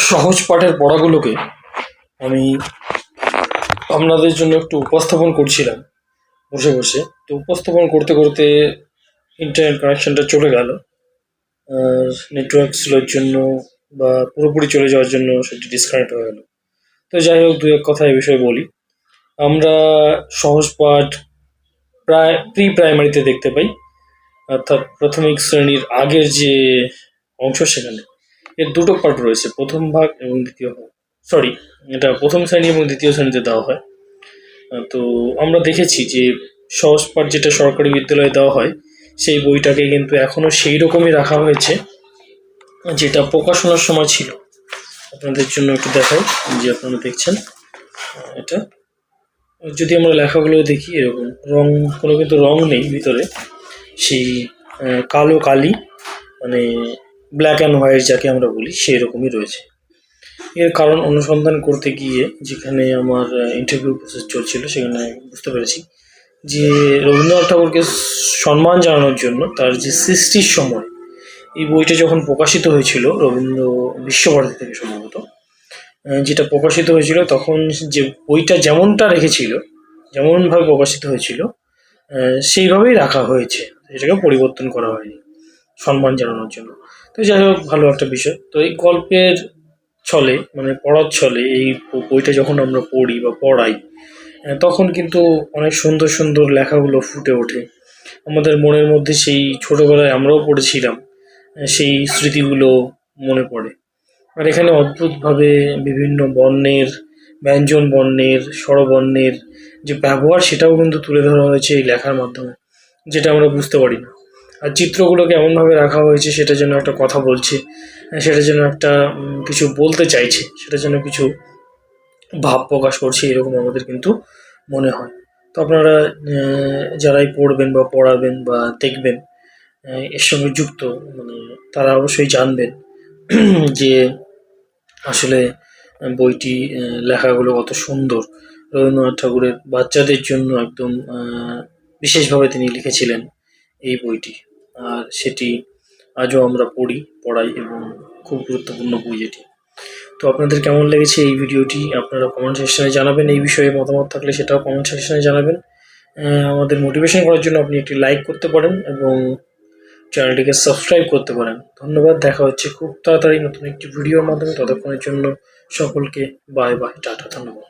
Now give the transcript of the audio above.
সহজ পাঠের পড়াগুলোকে আমি আপনাদের জন্য একটু উপস্থাপন করছিলাম বসে বসে। তো উপস্থাপন করতে করতে ইন্টারনেট কানেকশনটা চলে গেল, আর নেটওয়ার্ক স্লোর জন্য বা পুরোপুরি চলে যাওয়ার জন্য সেটি ডিসকানেক্ট হয়ে গেল। তো যাই হোক, দু এক কথা এ বিষয়ে বলি। আমরা সহজ পাঠ প্রি প্রাইমারিতে দেখতে পাই, অর্থাৎ প্রাথমিক শ্রেণীর আগের যে অংশ, সেখানে এর দুটো পার্ট রয়েছে, প্রথম ভাগ এবং দ্বিতীয় ভাগ। সরি, এটা প্রথম শ্রেণী এবং দ্বিতীয় শ্রেণীতে দেওয়া হয়। তো আমরা দেখেছি যে সহজ পাঠ যেটা সরকারি বিদ্যালয়ে দেওয়া হয়, সেই বইটাকে কিন্তু এখনও সেই রকমই রাখা হয়েছে যেটা প্রকাশনার সময় ছিল। আপনাদের জন্য একটু দেখাই, যে আপনারা দেখছেন এটা। যদি আমরা লেখাগুলো দেখি, এরকম কোনো কিন্তু রং নেই ভিতরে, সেই কালো কালি, মানে ব্ল্যাক অ্যান্ড হোয়াইট যাকে আমরা বলি, সেই রকমই রয়েছে। এর কারণ অনুসন্ধান করতে গিয়ে, যেখানে আমার ইন্টারভিউ প্রসেস চলছিল, সেখানে বুঝতে পেরেছি যে রবীন্দ্রনাথ ঠাকুরকে সম্মান জানানোর জন্য তার যে সৃষ্টির সময়, এই বইটা যখন প্রকাশিত হয়েছিল রবীন্দ্র বিশ্বভারতী থেকে সম্ভবত, যেটা প্রকাশিত হয়েছিল, তখন যে বইটা যেমনটা রেখেছিল, যেমনভাবে প্রকাশিত হয়েছিল, সেইভাবেই রাখা হয়েছে, এটাকে পরিবর্তন করা হয়নি সম্মান জানানোর জন্য। তো যাই হোক, ভালো একটা বিষয়। তো এই গল্পের ছলে, মানে পড়ার ছলে, এই বইটা যখন আমরা পড়ি বা পড়াই, তখন কিন্তু অনেক সুন্দর সুন্দর লেখাগুলো ফুটে ওঠে আমাদের মনের মধ্যে। সেই ছোটোবেলায় আমরাও পড়েছিলাম, সেই স্মৃতিগুলো মনে পড়ে। আর এখানে অদ্ভুতভাবে বিভিন্ন বর্ণের, ব্যঞ্জন বর্ণের, স্বরবর্ণের যে ব্যবহার, সেটাও কিন্তু তুলে ধরা হয়েছে এই লেখার মাধ্যমে, যেটা আমরা বুঝতে পারি না। আর চিত্রগুলোকে এমনভাবে রাখা হয়েছে, সেটা যেন একটা কথা বলছে, সেটা যেন একটা কিছু বলতে চাইছে, সেটা যেন কিছু ভাব প্রকাশ করছে, এরকম আমাদের কিন্তু মনে হয়। তো আপনারা যারাই পড়বেন বা পড়াবেন বা দেখবেন এর সঙ্গে যুক্ত, মানে তারা অবশ্যই জানবেন যে আসলে বইটি, লেখাগুলো কত সুন্দর। রবীন্দ্রনাথ ঠাকুরের বাচ্চাদের জন্য একদম বিশেষভাবে তিনি লিখেছিলেন এই বইটি, আর সেটি আজও আমরা পড়াই, এবং খুব গুরুত্বপূর্ণ বই এটি। তো আপনাদের কেমন লেগেছে এই ভিডিওটি, আপনারা কমেন্ট সেকশনে জানাবেন। এই বিষয়ে মতামত থাকলে সেটাও কমেন্ট সেকশনে জানাবেন। আমাদের মোটিভেশন করার জন্য আপনি একটি লাইক করতে পারেন এবং চ্যানেলটিকে সাবস্ক্রাইব করতে পারেন। ধন্যবাদ, দেখা হচ্ছে খুব তাড়াতাড়ি নতুন একটি ভিডিওর মাধ্যমে। ততক্ষণের জন্য সকলকে বাই বাই, টাটা, ধন্যবাদ।